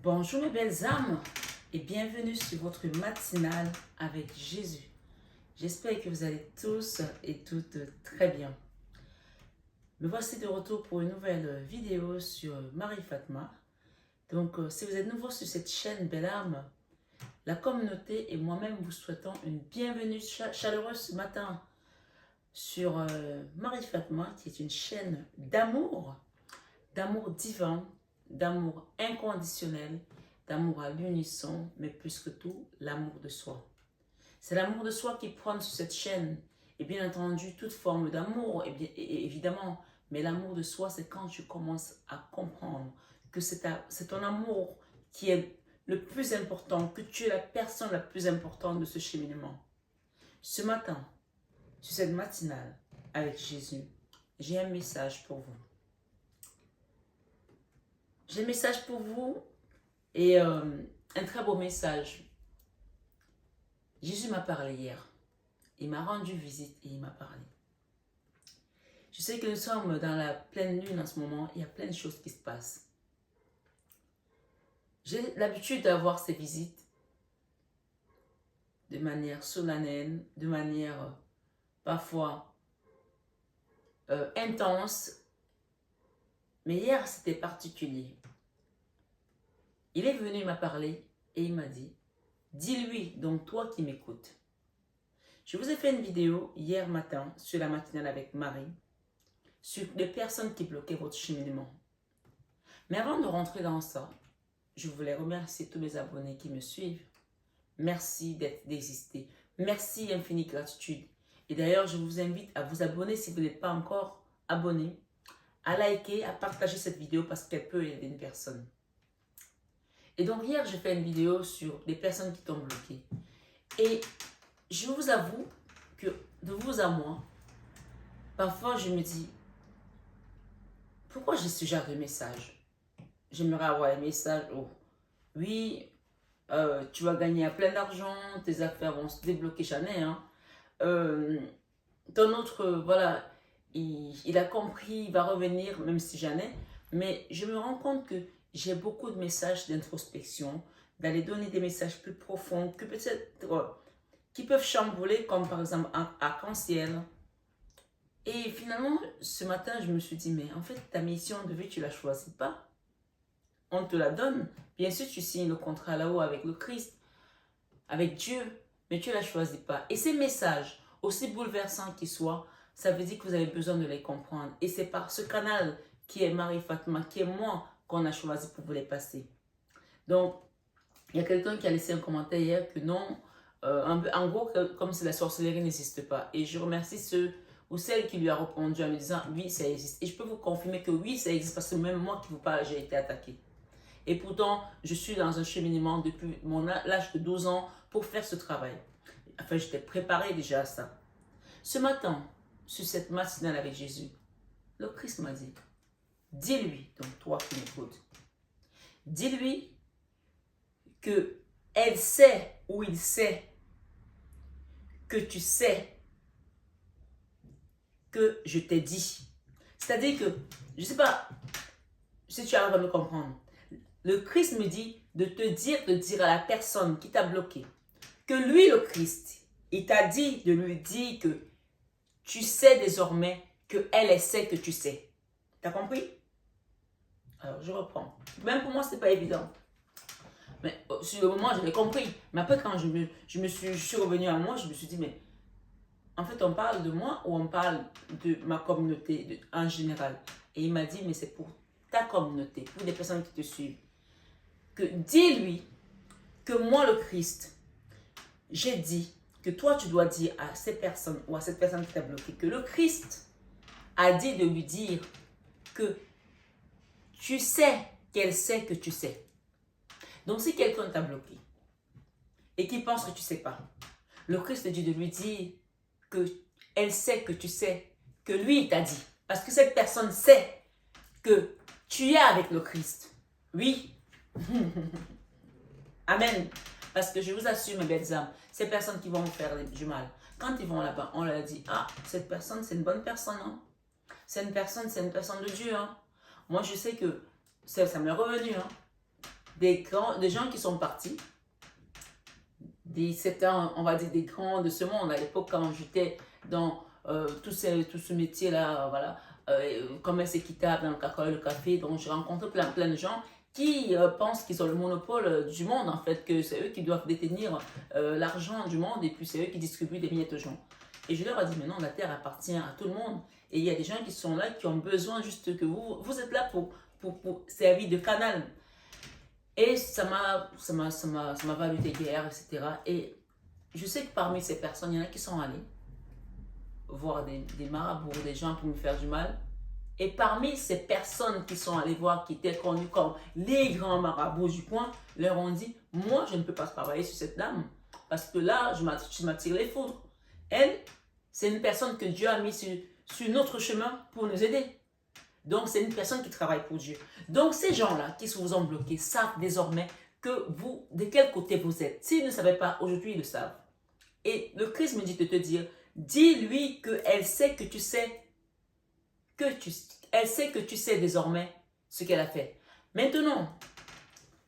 Bonjour mes belles âmes et bienvenue sur votre matinale avec Jésus. J'espère que vous allez tous et toutes très bien. Me voici de retour pour une nouvelle vidéo sur Marie Fatma. Donc si vous êtes nouveau sur cette chaîne belle âme, la communauté et moi-même vous souhaitons une bienvenue chaleureuse ce matin sur Marie Fatma, qui est une chaîne d'amour divin, d'amour inconditionnel, d'amour à l'unisson, mais plus que tout, l'amour de soi. C'est l'amour de soi qui prône sur cette chaîne, et bien entendu, toute forme d'amour, évidemment, mais l'amour de soi, c'est quand tu commences à comprendre que c'est ton amour qui est le plus important, que tu es la personne la plus importante de ce cheminement. Ce matin, sur cette matinale avec Jésus, j'ai un message pour vous. J'ai un message pour vous et un très beau message. Jésus m'a parlé hier. Il m'a rendu visite et il m'a parlé. Je sais que nous sommes dans la pleine lune en ce moment. Il y a plein de choses qui se passent. J'ai l'habitude d'avoir ces visites de manière solennelle, de manière parfois intense. Mais hier, c'était particulier. Il est venu, il m'a parlé et il m'a dit, dis-lui, donc toi qui m'écoutes. Je vous ai fait une vidéo hier matin sur la matinale avec Marie, sur les personnes qui bloquaient votre cheminement. Mais avant de rentrer dans ça, je voulais remercier tous mes abonnés qui me suivent. Merci d'exister. Merci, infinie gratitude. Et d'ailleurs, je vous invite à vous abonner si vous n'êtes pas encore abonné, à liker, à partager cette vidéo parce qu'elle peut aider une personne. Et donc hier, j'ai fait une vidéo sur les personnes qui t'ont bloqué. Et je vous avoue que de vous à moi, parfois je me dis, pourquoi j'ai ce genre de message? J'aimerais avoir un message, oh, oui, tu vas gagner plein d'argent, tes affaires vont se débloquer, j'en ai, hein. Ton autre, voilà, il a compris, il va revenir, même si j'en ai. Mais je me rends compte que j'ai beaucoup de messages d'introspection, d'aller donner des messages plus profonds, que peut-être, qui peuvent chambouler, comme par exemple un arc-en-ciel. Et finalement, ce matin, je me suis dit, mais en fait, ta mission de vie, tu ne la choisis pas. On te la donne. Bien sûr, tu signes le contrat là-haut avec le Christ, avec Dieu, mais tu ne la choisis pas. Et ces messages, aussi bouleversants qu'ils soient, ça veut dire que vous avez besoin de les comprendre. Et c'est par ce canal qui est Marie Fatma, qui est moi, qu'on a choisi pour vous les passer. Donc, il y a quelqu'un qui a laissé un commentaire hier que non, en gros, comme si la sorcellerie n'existe pas. Et je remercie ceux ou celle qui lui a répondu en me disant oui, ça existe. Et je peux vous confirmer que oui, ça existe parce que même moi qui vous parle, j'ai été attaquée. Et pourtant, je suis dans un cheminement depuis l'âge de 12 ans pour faire ce travail. Enfin, j'étais préparée déjà à ça. Ce matin, sur cette matinale avec Jésus, le Christ m'a dit, dis-lui, donc toi qui m'écoutes, dis-lui que elle sait ou il sait que tu sais que je t'ai dit. C'est-à-dire que, je ne sais pas si tu arrives à me comprendre, le Christ me dit de dire à la personne qui t'a bloqué, que lui, le Christ, il t'a dit de lui dire que tu sais désormais qu'elle sait que tu sais. T'as compris? Alors, je reprends. Même pour moi, ce n'est pas évident. Mais sur le moment, je l'ai compris. Mais après, quand je suis revenue à moi, je me suis dit, mais en fait, on parle de moi ou on parle de ma communauté en général? Et il m'a dit, mais c'est pour ta communauté, pour les personnes qui te suivent. Que dis-lui que moi, le Christ, j'ai dit que toi, tu dois dire à ces personnes ou à cette personne qui t'a bloqué que le Christ a dit de lui dire que tu sais qu'elle sait que tu sais. Donc, si quelqu'un t'a bloqué et qui pense que tu ne sais pas, le Christ te dit de lui dire qu'elle sait que tu sais, que lui, il t'a dit. Parce que cette personne sait que tu es avec le Christ. Oui. Amen. Parce que je vous assure, mes belles âmes, ces personnes qui vont vous faire du mal, quand ils vont là-bas, on leur dit, ah, cette personne, c'est une bonne personne. Hein? C'est une personne de Dieu. Hein? Moi, je sais que ça m'est revenu. Hein? des gens qui sont partis, c'était, on va dire, des grands de ce monde. À l'époque, quand j'étais dans tout ce métier-là, voilà, commerce équitable dans le cacao et le café, donc j'ai rencontré plein de gens qui pensent qu'ils ont le monopole du monde, en fait, que c'est eux qui doivent détenir l'argent du monde et puis c'est eux qui distribuent des miettes aux gens. Et je leur ai dit, mais non, la terre appartient à tout le monde. Et il y a des gens qui sont là, qui ont besoin juste que vous êtes là pour servir de canal. Et ça m'a valu des guerres, etc. Et je sais que parmi ces personnes, il y en a qui sont allés voir des marabouts, des gens pour me faire du mal. Et parmi ces personnes qui sont allées voir, qui étaient connues comme les grands marabouts du coin, leur ont dit, moi, je ne peux pas travailler sur cette dame. Parce que là, je m'attire les foudres. Elle, c'est une personne que Dieu a mis sur notre chemin pour nous aider. Donc, c'est une personne qui travaille pour Dieu. Donc, ces gens-là qui vous ont bloqué savent désormais que vous, de quel côté vous êtes. S'ils ne savaient pas, aujourd'hui, ils le savent. Et le Christ me dit de te dire, dis-lui qu'elle sait que tu sais, elle sait que tu sais désormais ce qu'elle a fait. Maintenant,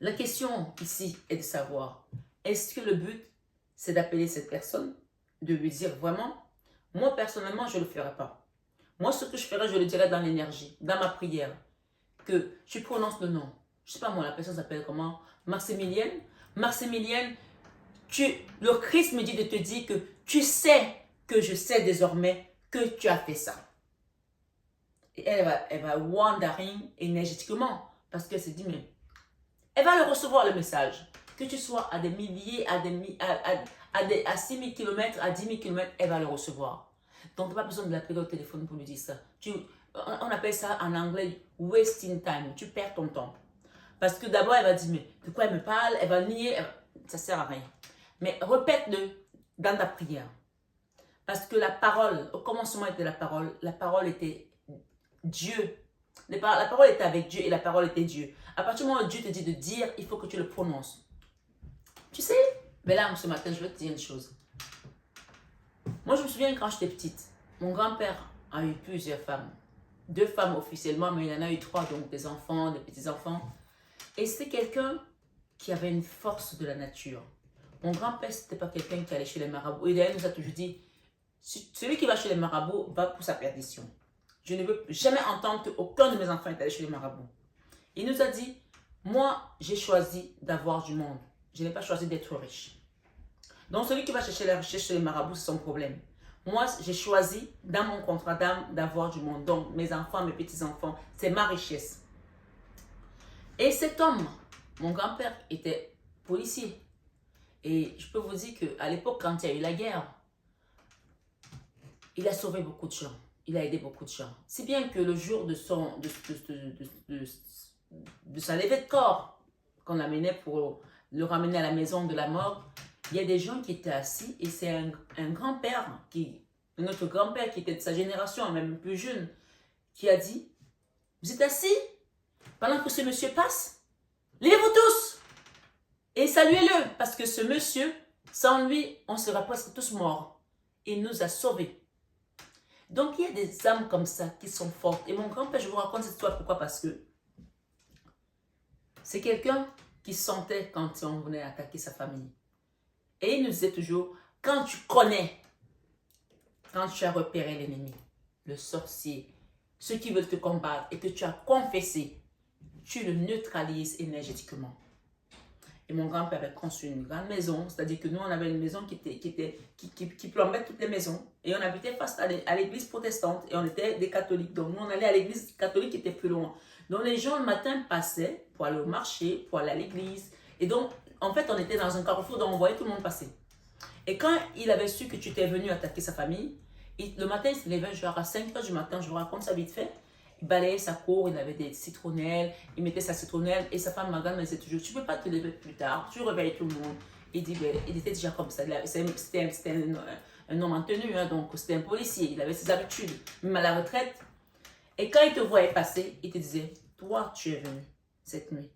la question ici est de savoir, est-ce que le but, c'est d'appeler cette personne, de lui dire vraiment, moi personnellement, je ne le ferai pas. Moi, ce que je ferai, je le dirai dans l'énergie, dans ma prière, que tu prononces le nom. Je ne sais pas moi, la personne s'appelle comment? Maximilienne. Maximilienne, le Christ me dit de te dire que tu sais que je sais désormais que tu as fait ça. Et elle va wandering énergétiquement parce qu'elle se dit, mais elle va le recevoir le message. Que tu sois à des milliers, à 6 000 km, à 10 000 km, elle va le recevoir. Donc, tu n'as pas besoin de l'appeler au téléphone pour lui dire ça. On appelle ça en anglais wasting time. Tu perds ton temps. Parce que d'abord, elle va dire, mais de quoi elle me parle? Elle va nier. Ça ne sert à rien. Mais répète-le dans ta prière. Parce que la parole, au commencement était la parole était Dieu. La parole était avec Dieu et la parole était Dieu. À partir du moment où Dieu te dit de dire, il faut que tu le prononces. Tu sais, mais là, ce matin, je vais te dire une chose. Moi, je me souviens quand j'étais petite, mon grand-père a eu plusieurs femmes. 2 femmes officiellement, mais il en a eu 3, donc des enfants, des petits-enfants. Et c'était quelqu'un qui avait une force de la nature. Mon grand-père, ce n'était pas quelqu'un qui allait chez les marabouts. Et d'ailleurs, il nous a toujours dit, celui qui va chez les marabouts va pour sa perdition. Je ne veux jamais entendre qu'aucun de mes enfants est allé chez les marabouts. Il nous a dit, moi, j'ai choisi d'avoir du monde. Je n'ai pas choisi d'être riche. Donc, celui qui va chercher la richesse chez les marabouts, c'est son problème. Moi, j'ai choisi dans mon contrat d'âme d'avoir du monde. Donc, mes enfants, mes petits-enfants, c'est ma richesse. Et cet homme, mon grand-père, était policier. Et je peux vous dire qu'à l'époque, quand il y a eu la guerre, il a sauvé beaucoup de gens. Il a aidé beaucoup de gens. Si bien que le jour de sa levée de corps, qu'on l'amenait pour le ramener à la maison de la mort, il y a des gens qui étaient assis et c'est un grand-père, notre grand-père qui était de sa génération, même plus jeune, qui a dit, vous êtes assis pendant que ce monsieur passe, levez-vous tous et saluez-le parce que ce monsieur, sans lui, on serait presque tous morts. Il nous a sauvés. Donc il y a des âmes comme ça qui sont fortes. Et mon grand-père, je vous raconte cette histoire, pourquoi? Parce que c'est quelqu'un qui sentait quand on venait attaquer sa famille. Et il nous disait toujours, quand tu connais, quand tu as repéré l'ennemi, le sorcier, ceux qui veulent te combattre et que tu as confessé, tu le neutralises énergétiquement. Et mon grand-père avait conçu une grande maison, c'est-à-dire que nous, on avait une maison qui plombait toutes les maisons. Et on habitait face à l'église protestante et on était des catholiques. Donc nous, on allait à l'église catholique qui était plus loin. Donc les gens, le matin, passaient pour aller au marché, pour aller à l'église. Et donc, en fait, on était dans un carrefour dont on voyait tout le monde passer. Et quand il avait su que tu étais venu attaquer sa famille, le matin, il se levait genre à 5 h du matin, je vous raconte ça vite fait. Il balayait sa cour, il avait des citronnelles, il mettait sa citronnelle et sa femme Magane me disait toujours, tu ne peux pas te lever plus tard, tu réveilles tout le monde. Il était déjà comme ça, c'était un homme en tenue, hein, donc c'était un policier, il avait ses habitudes, même à la retraite. Et quand il te voyait passer, il te disait, toi tu es venu cette nuit,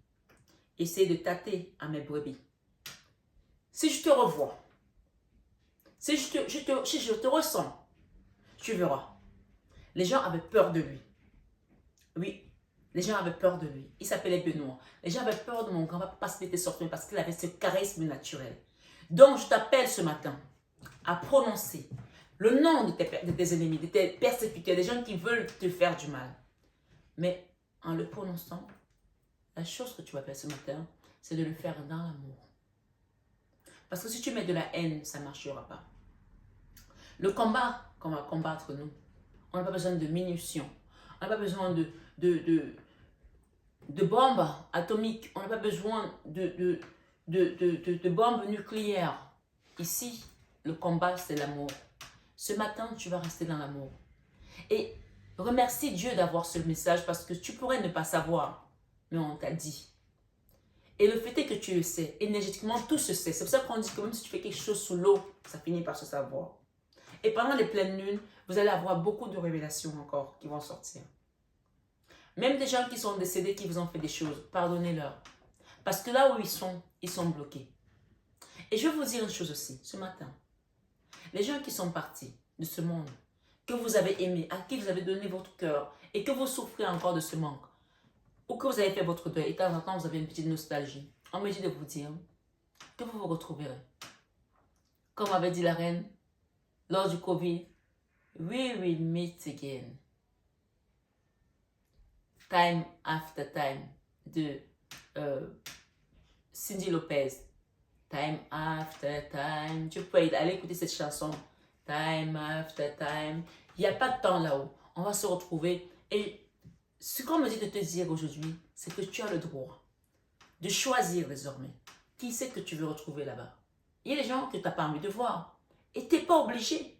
essaye de tâter à mes brebis. Si je te revois, si je te ressens, tu verras. Les gens avaient peur de lui. Oui, Les gens avaient peur de lui. Il s'appelait Benoît. Les gens avaient peur de mon grand-papa parce qu'il était sorti, parce qu'il avait ce charisme naturel. Donc, je t'appelle ce matin à prononcer le nom de tes ennemis, de tes persécuteurs, des gens qui veulent te faire du mal. Mais en le prononçant, la chose que tu vas faire ce matin, c'est de le faire dans l'amour. Parce que si tu mets de la haine, ça ne marchera pas. Le combat qu'on va combattre, nous, on n'a pas besoin de munitions. On n'a pas besoin de bombes atomiques. On n'a pas besoin de bombes nucléaires. Ici, le combat, c'est l'amour. Ce matin, tu vas rester dans l'amour. Et remercie Dieu d'avoir ce message parce que tu pourrais ne pas savoir, mais on t'a dit. Et le fait est que tu le sais. Énergétiquement, tout se sait. C'est pour ça qu'on dit que même si tu fais quelque chose sous l'eau, ça finit par se savoir. Et pendant les pleines lunes, vous allez avoir beaucoup de révélations encore qui vont sortir. Même des gens qui sont décédés, qui vous ont fait des choses, pardonnez-leur. Parce que là où ils sont bloqués. Et je vais vous dire une chose aussi, ce matin. Les gens qui sont partis de ce monde, que vous avez aimé, à qui vous avez donné votre cœur, et que vous souffrez encore de ce manque, ou que vous avez fait votre deuil, et de temps en temps vous avez une petite nostalgie, on me dit de vous dire que vous vous retrouverez. Comme avait dit la reine, lors du Covid, we will meet again. Time after time de Cyndi Lopez. Time after time. Tu peux aller écouter cette chanson. Time after time. Il n'y a pas de temps là-haut. On va se retrouver. Et ce qu'on me dit de te dire aujourd'hui, c'est que tu as le droit de choisir désormais qui c'est que tu veux retrouver là-bas. Il y a des gens que tu n'as pas envie de voir. Et tu n'es pas obligé.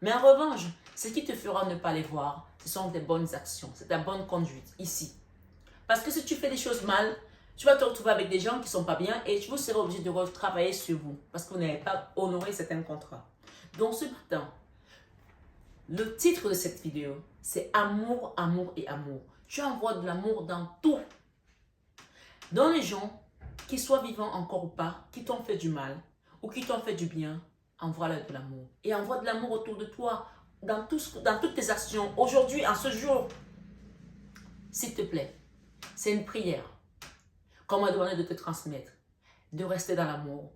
Mais en revanche, ce qui te fera ne pas les voir, ce sont tes bonnes actions, c'est ta bonne conduite ici. Parce que si tu fais des choses mal, tu vas te retrouver avec des gens qui ne sont pas bien et vous serez obligé de retravailler sur vous parce que vous n'avez pas honoré certains contrats. Donc ce matin, le titre de cette vidéo, c'est Amour, amour et amour. Tu envoies de l'amour dans tout. Dans les gens, qu'ils soient vivants encore ou pas, qui t'ont fait du mal ou qui t'ont fait du bien, envoie-leur de l'amour. Et envoie de l'amour autour de toi, dans toutes tes actions. Aujourd'hui, en ce jour, s'il te plaît, c'est une prière qu'on m'a demandé de te transmettre, de rester dans l'amour.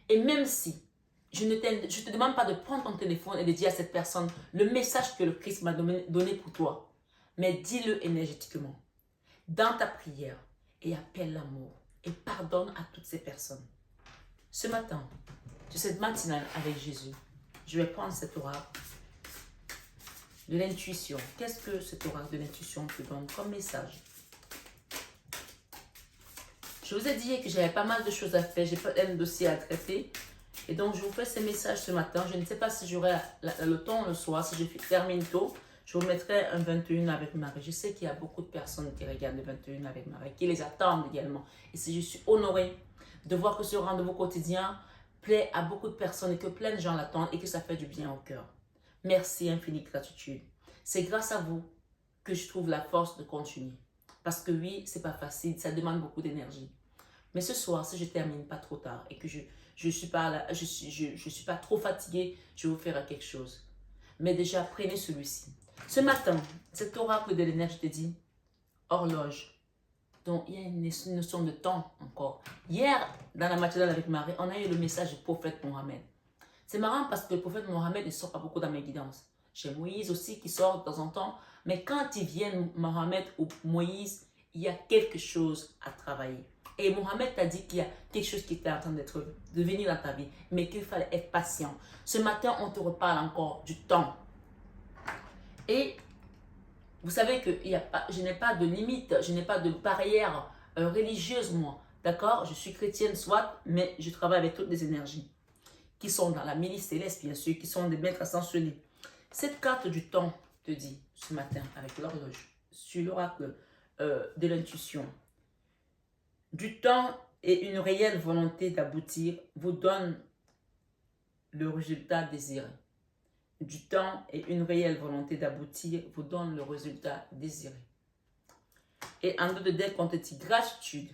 Et même si je ne te demande pas de prendre ton téléphone et de dire à cette personne le message que le Christ m'a donné pour toi, mais dis-le énergétiquement, dans ta prière, et appelle l'amour, et pardonne à toutes ces personnes. Ce matin, sur cette matinale avec Jésus, je vais prendre cet oracle de l'intuition. Qu'est-ce que cet oracle de l'intuition te donne comme message? Je vous ai dit que j'avais pas mal de choses à faire, j'ai pas un dossier à traiter. Et donc, je vous fais ces messages ce matin. Je ne sais pas si j'aurai le temps le soir, si je termine tôt. Je vous mettrai un 21 avec Marie. Je sais qu'il y a beaucoup de personnes qui regardent le 21 avec Marie, qui les attendent également. Et si je suis honorée de voir que ce rendez-vous quotidien plaît à beaucoup de personnes et que plein de gens l'attendent et que ça fait du bien au cœur. Merci, infinie gratitude. C'est grâce à vous que je trouve la force de continuer. Parce que oui, c'est pas facile, ça demande beaucoup d'énergie. Mais ce soir, si je termine pas trop tard et que je suis pas trop fatiguée, je vous ferai quelque chose. Mais déjà, prenez celui-ci. Ce matin, cet oracle de l'énergie te dit horloge. Donc, il y a une notion de temps encore. Hier, dans la matinale avec Marie, on a eu le message du prophète Mohammed. C'est marrant parce que le prophète Mohammed ne sort pas beaucoup dans mes guidances. J'ai Moïse aussi qui sort de temps en temps. Mais quand il vient Mohammed ou Moïse, il y a quelque chose à travailler. Et Mohammed t'a dit qu'il y a quelque chose qui était en train de venir dans ta vie, mais qu'il fallait être patient. Ce matin, on te reparle encore du temps. Et vous savez que je n'ai pas de limite, je n'ai pas de barrière religieuse, moi. D'accord? Je suis chrétienne, soit, mais je travaille avec toutes les énergies qui sont dans la milice céleste, bien sûr, qui sont des maîtres ascensionnés. Cette carte du temps te dit ce matin, avec l'horloge, sur l'oracle de l'intuition, du temps et une réelle volonté d'aboutir vous donne le résultat désiré. Du temps et une réelle volonté d'aboutir vous donne le résultat désiré. Et en deux de deck, on te dit gratitude.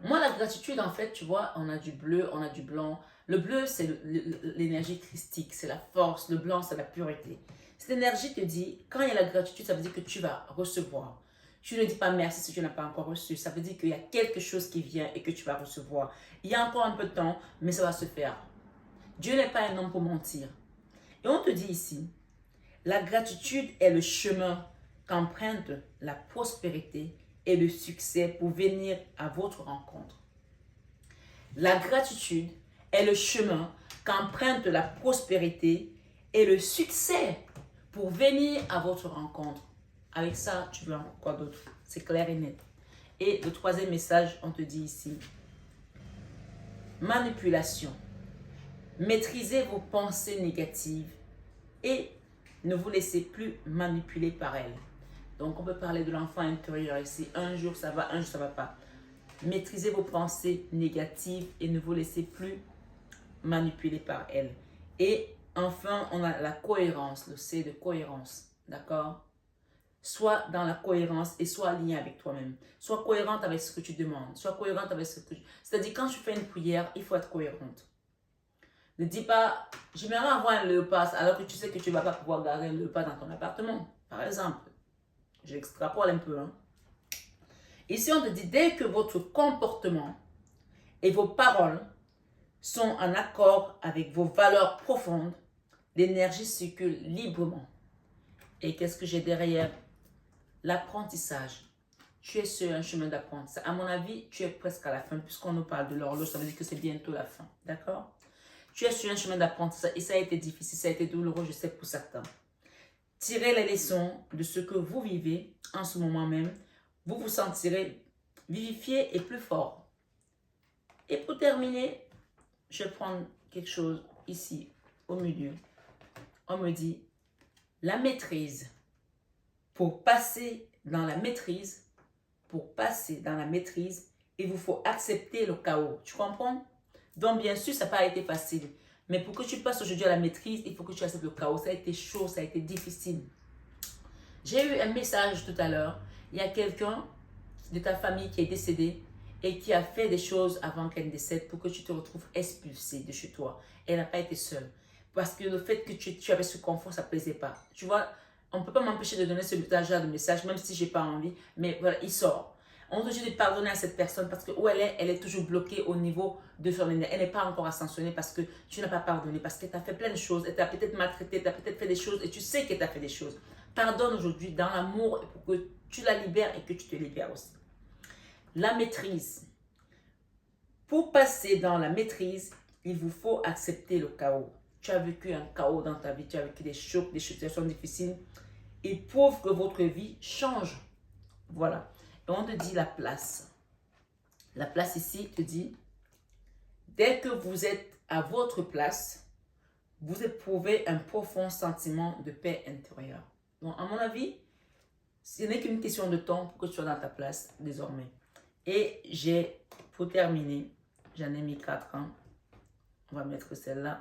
Moi, la gratitude, en fait, tu vois, on a du bleu, on a du blanc. Le bleu, c'est l'énergie christique, c'est la force. Le blanc, c'est la pureté. Cette énergie te dit, quand il y a la gratitude, ça veut dire que tu vas recevoir. Tu ne dis pas merci si tu n'as pas encore reçu. Ça veut dire qu'il y a quelque chose qui vient et que tu vas recevoir. Il y a encore un peu de temps, mais ça va se faire. Dieu n'est pas un homme pour mentir. Et on te dit ici, la gratitude est le chemin qu'emprunte la prospérité et le succès pour venir à votre rencontre. La gratitude est le chemin qu'emprunte la prospérité et le succès pour venir à votre rencontre. Avec ça, tu veux quoi d'autre? C'est clair et net. Et le troisième message, on te dit ici, manipulation. Maîtrisez vos pensées négatives et ne vous laissez plus manipuler par elles. Donc, on peut parler de l'enfant intérieur ici. Un jour, ça va, un jour, ça ne va pas. Maîtrisez vos pensées négatives et ne vous laissez plus manipuler par elles. Et enfin, on a la cohérence, le C de cohérence. D'accord? Sois dans la cohérence et sois aligné avec toi-même. Sois cohérente avec ce que tu demandes. Sois cohérente avec ce que tu... C'est-à-dire, quand tu fais une prière, il faut être cohérente. Ne dis pas, j'aimerais avoir un léopard alors que tu sais que tu ne vas pas pouvoir garder un léopard dans ton appartement. Par exemple, j'extrapole un peu. Ici, on te dit, dès que votre comportement et vos paroles sont en accord avec vos valeurs profondes, l'énergie circule librement. Et qu'est-ce que j'ai derrière? L'apprentissage. Tu es sur un chemin d'apprentissage. À mon avis, tu es presque à la fin. Puisqu'on nous parle de l'horloge, ça veut dire que c'est bientôt la fin. D'accord? Tu es sur un chemin d'apprentissage et ça a été difficile, ça a été douloureux, je sais, pour certains. Tirez les leçons de ce que vous vivez en ce moment même. Vous vous sentirez vivifié et plus fort. Et pour terminer, je vais prendre quelque chose ici, au milieu. On me dit, la maîtrise. Pour passer dans la maîtrise, il vous faut accepter le chaos. Tu comprends? Donc, bien sûr, ça n'a pas été facile. Mais pour que tu passes aujourd'hui à la maîtrise, il faut que tu acceptes le chaos. Ça a été chaud, ça a été difficile. J'ai eu un message tout à l'heure. Il y a quelqu'un de ta famille qui est décédé et qui a fait des choses avant qu'elle décède pour que tu te retrouves expulsé de chez toi. Elle n'a pas été seule. Parce que le fait que tu avais ce confort, ça ne plaisait pas. Tu vois, on ne peut pas m'empêcher de donner ce message-là de message, même si je n'ai pas envie. Mais voilà, il sort. On te dit de pardonner à cette personne parce que où elle est toujours bloquée au niveau de son énergie. Elle n'est pas encore ascensionnée parce que tu n'as pas pardonné, parce qu'elle t'a fait plein de choses. Elle t'a peut-être maltraité, elle t'a peut-être fait des choses et tu sais qu'elle t'a fait des choses. Pardonne aujourd'hui dans l'amour pour que tu la libères et que tu te libères aussi. La maîtrise. Pour passer dans la maîtrise, il vous faut accepter le chaos. Tu as vécu un chaos dans ta vie, tu as vécu des chocs, des situations difficiles. Il prouve que votre vie change. Voilà. Et on te dit la place. La place ici te dit, dès que vous êtes à votre place, vous éprouvez un profond sentiment de paix intérieure. Donc, à mon avis, ce n'est qu'une question de temps pour que tu sois dans ta place désormais. Et j'ai, pour terminer, j'en ai mis 4 ans. On va mettre celle-là.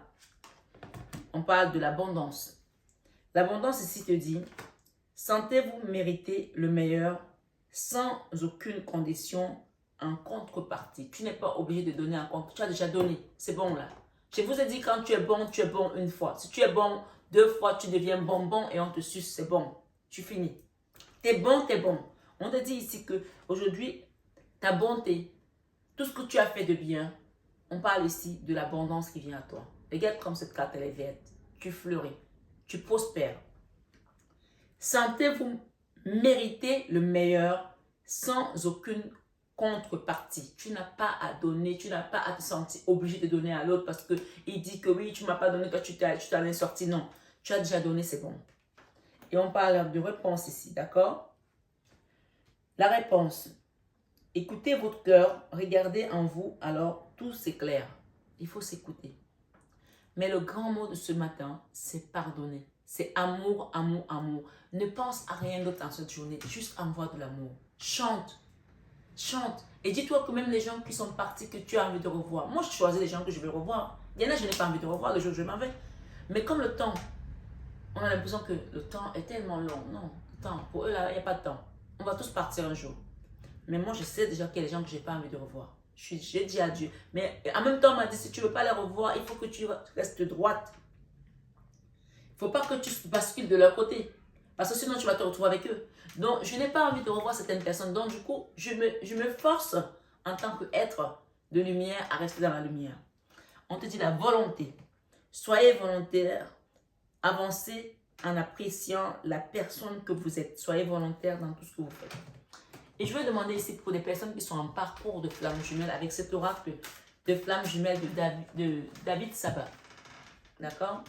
On parle de l'abondance. L'abondance ici te dit, sentez-vous mériter le meilleur sans aucune condition en contrepartie. Tu n'es pas obligé de donner en contre. Tu as déjà donné. C'est bon là. Je vous ai dit, quand tu es bon une fois. Si tu es bon 2 fois, tu deviens bonbon et on te suce. C'est bon. Tu finis. T'es bon, t'es bon. On te dit ici que aujourd'hui, ta bonté, tout ce que tu as fait de bien, on parle ici de l'abondance qui vient à toi. Regarde comme cette carte, elle est verte. Tu fleuris. Tu prospères. Sentez-vous mériter le meilleur sans aucune contrepartie. Tu n'as pas à donner, tu n'as pas à te sentir obligé de donner à l'autre parce qu'il dit que oui, tu ne m'as pas donné, toi tu t'en es sorti. Non, tu as déjà donné, c'est bon. Et on parle de réponse ici, d'accord? La réponse. Écoutez votre cœur, regardez en vous, alors tout s'éclaire. Il faut s'écouter. Mais le grand mot de ce matin, c'est pardonner. C'est amour, amour, amour. Ne pense à rien d'autre en cette journée, juste envoie de l'amour. Chante, chante. Et dis-toi que même les gens qui sont partis, que tu as envie de revoir. Moi, je choisis les gens que je veux revoir. Il y en a, je n'ai pas envie de revoir le jour où je m'en vais. Mais comme le temps, on a l'impression que le temps est tellement long. Non, le temps, pour eux, là, il n'y a pas de temps. On va tous partir un jour. Mais moi, je sais déjà qu'il y a des gens que je n'ai pas envie de revoir. J'ai dit adieu. Mais en même temps, on m'a dit, si tu ne veux pas les revoir, il faut que tu restes droite. Il ne faut pas que tu bascules de leur côté. Parce que sinon, tu vas te retrouver avec eux. Donc, je n'ai pas envie de revoir certaines personnes. Donc, du coup, je me force en tant qu'être de lumière à rester dans la lumière. On te dit la volonté. Soyez volontaire. Avancez en appréciant la personne que vous êtes. Soyez volontaire dans tout ce que vous faites. Et je vais demander ici pour les personnes qui sont en parcours de flamme jumelle avec cet oracle de flamme jumelle de David Sabat. D'accord?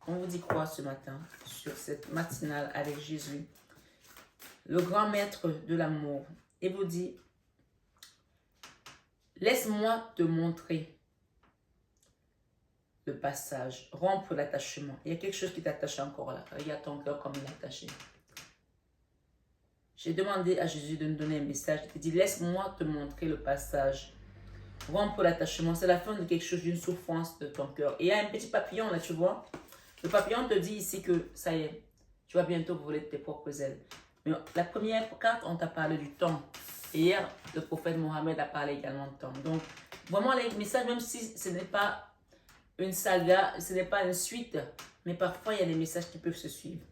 On vous dit quoi ce matin sur cette matinale avec Jésus, le grand maître de l'amour? Et vous dit, laisse-moi te montrer le passage, rompre l'attachement. Il y a quelque chose qui t'attache encore là. Regarde ton cœur comme il est attaché. J'ai demandé à Jésus de nous donner un message. Il dit, laisse-moi te montrer le passage. Rompre l'attachement, c'est la fin de quelque chose, d'une souffrance de ton cœur. Et il y a un petit papillon là, tu vois. Le papillon te dit ici que ça y est, tu vas bientôt voler de tes propres ailes. Mais la première carte, on t'a parlé du temps. Et hier, le prophète Mohammed a parlé également de temps. Donc, vraiment, les messages, même si ce n'est pas une saga, ce n'est pas une suite, mais parfois, il y a des messages qui peuvent se suivre.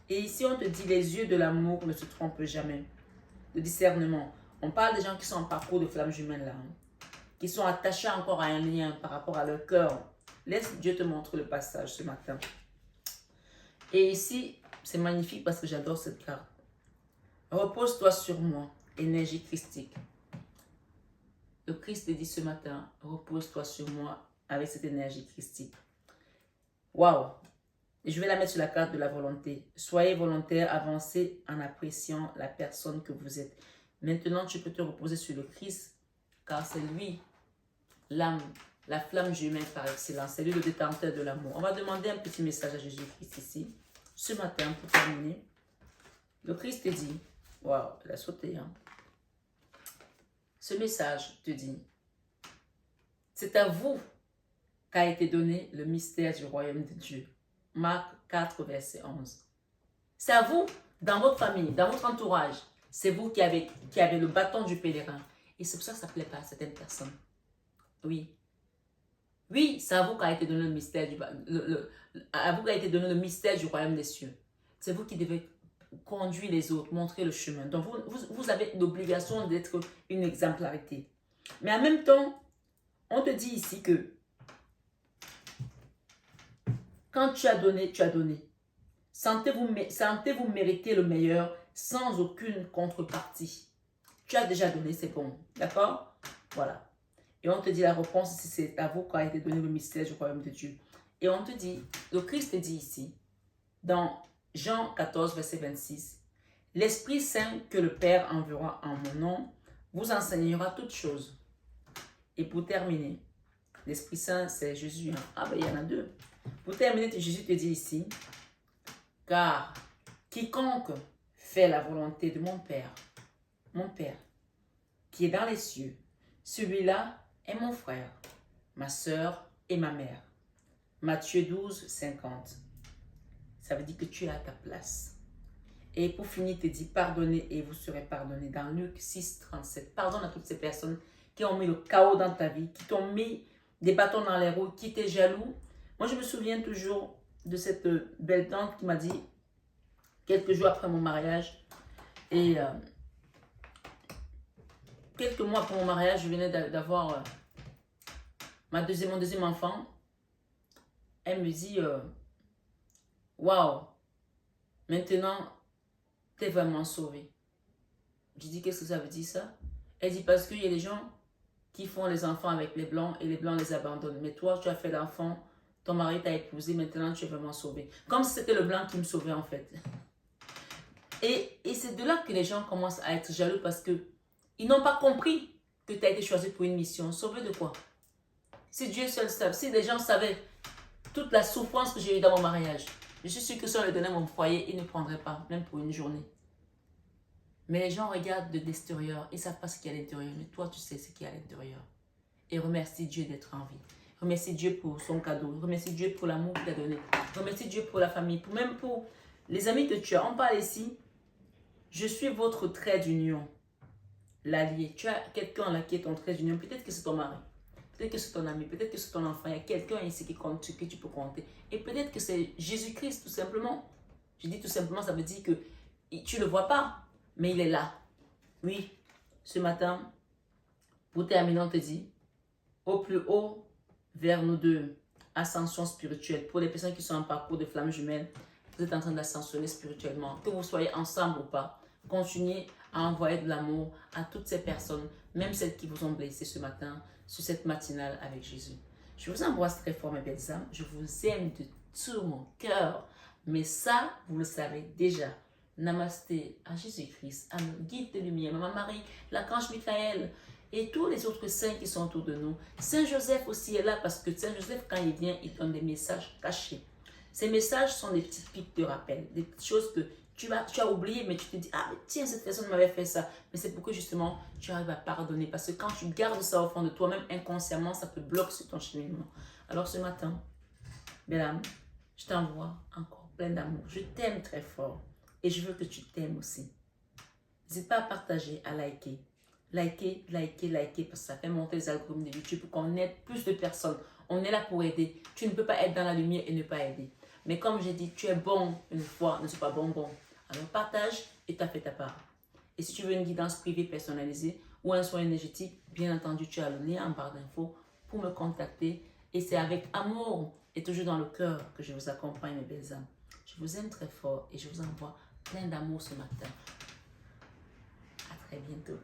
Et ici, on te dit, les yeux de l'amour ne se trompent jamais. Le discernement. On parle des gens qui sont en parcours de flamme jumelle là, qui sont attachés encore à un lien par rapport à leur cœur. Laisse Dieu te montrer le passage ce matin. Et ici, c'est magnifique parce que j'adore cette carte. Repose-toi sur moi, énergie christique. Le Christ te dit ce matin, repose-toi sur moi avec cette énergie christique. Waouh! Et je vais la mettre sur la carte de la volonté. Soyez volontaire, avancez en appréciant la personne que vous êtes. Maintenant, tu peux te reposer sur le Christ, car c'est lui, l'âme, la flamme jumelle par excellence. C'est lui le détenteur de l'amour. On va demander un petit message à Jésus-Christ ici, ce matin, pour terminer. Le Christ te dit, waouh, il a sauté, hein. Ce message te dit, c'est à vous qu'a été donné le mystère du royaume de Dieu. Marc 4, verset 11. C'est à vous, dans votre famille, dans votre entourage, c'est vous qui avez le bâton du pèlerin. Et c'est pour ça que ça ne plaît pas à certaines personnes. Oui. Oui, c'est à vous qu'a été donné le mystère du royaume des cieux. C'est vous qui devez conduire les autres, montrer le chemin. Donc, vous avez l'obligation d'être une exemplarité. Mais en même temps, on te dit ici que quand tu as donné, tu as donné. Sentez-vous mériter le meilleur sans aucune contrepartie. Tu as déjà donné, c'est bon. D'accord? Voilà. Et on te dit la réponse, c'est à vous qu'a été donné le mystère du royaume de Dieu. Et on te dit, le Christ te dit ici, dans Jean 14, verset 26, l'Esprit Saint que le Père enverra en mon nom vous enseignera toutes choses. Et pour terminer, l'Esprit Saint, c'est Jésus. Hein? Ah ben, il y en a deux. Pour terminer, Jésus te dit ici, car quiconque fait la volonté de mon Père, qui est dans les cieux, celui-là est mon frère, ma soeur et ma mère. Matthieu 12, 50. Ça veut dire que tu es à ta place. Et pour finir, il te dit, pardonnez et vous serez pardonnés. Dans Luc 6, 37. Pardonne à toutes ces personnes qui ont mis le chaos dans ta vie, qui t'ont mis des bâtons dans les roues, qui étaient jaloux. Moi, je me souviens toujours de cette belle tante qui m'a dit, quelques jours après mon mariage, et quelques mois après mon mariage, je venais d'avoir mon deuxième enfant. Elle me dit, waouh, maintenant, tu es vraiment sauvée. Je dis, qu'est-ce que ça veut dire ça? Elle dit, parce qu'il y a des gens qui font les enfants avec les blancs et les blancs les abandonnent. Mais toi, tu as fait l'enfant, ton mari t'a épousé, maintenant tu es vraiment sauvée. Comme si c'était le blanc qui me sauvait en fait. Et c'est de là que les gens commencent à être jaloux parce qu'ils n'ont pas compris que tu as été choisi pour une mission. Sauvé de quoi? Si Dieu seul savait, si les gens savaient toute la souffrance que j'ai eue dans mon mariage, je suis sûre que si on leur donnait mon foyer, ils ne prendraient pas, même pour une journée. Mais les gens regardent de l'extérieur, ils ne savent pas ce qu'il y a à l'intérieur. Mais toi, tu sais ce qu'il y a à l'intérieur. Et remercie Dieu d'être en vie. Remercie Dieu pour son cadeau. Remercie Dieu pour l'amour qu'il t'a donné. Remercie Dieu pour la famille. Même pour les amis que tu as. On parle ici. Je suis votre trait d'union. L'allié. Tu as quelqu'un là qui est ton trait d'union. Peut-être que c'est ton mari. Peut-être que c'est ton ami. Peut-être que c'est ton enfant. Il y a quelqu'un ici qui compte, sur qui tu peux compter. Et peut-être que c'est Jésus-Christ tout simplement. Je dis tout simplement, ça veut dire que tu ne le vois pas, mais il est là. Oui, ce matin, pour terminer, on te dit, au plus haut, vers nous deux, ascension spirituelle. Pour les personnes qui sont en parcours de flammes jumelles, vous êtes en train d'ascensionner spirituellement. Que vous soyez ensemble ou pas, continuez à envoyer de l'amour à toutes ces personnes, même celles qui vous ont blessé ce matin, sur cette matinale avec Jésus. Je vous embrasse très fort, mes belles âmes. Je vous aime de tout mon cœur. Mais ça, vous le savez déjà. Namasté à Jésus-Christ, à nos guides de lumière, Maman Marie, l'archange Michael et tous les autres saints qui sont autour de nous. Saint Joseph aussi est là parce que Saint Joseph, quand il vient, il donne des messages cachés. Ces messages sont des petites piques de rappel, des petites choses que tu as oublié, mais tu te dis, ah, mais tiens, cette personne m'avait fait ça. Mais c'est pour que justement, tu arrives à pardonner. Parce que quand tu gardes ça au fond de toi-même, inconsciemment, ça te bloque sur ton cheminement. Alors ce matin, belle âme, je t'envoie encore plein d'amour. Je t'aime très fort. Et je veux que tu t'aimes aussi. N'hésite pas à partager, à liker. Liker, liker, liker, parce que ça fait monter les algorithmes de YouTube pour qu'on aide plus de personnes. On est là pour aider. Tu ne peux pas être dans la lumière et ne pas aider. Mais comme j'ai dit, tu es bon une fois, ne sois pas bonbon. Alors partage et tu as fait ta part. Et si tu veux une guidance privée personnalisée ou un soin énergétique, bien entendu, tu as le lien en barre d'infos pour me contacter. Et c'est avec amour et toujours dans le cœur que je vous accompagne, mes belles âmes. Je vous aime très fort et je vous envoie plein d'amour ce matin. À très bientôt.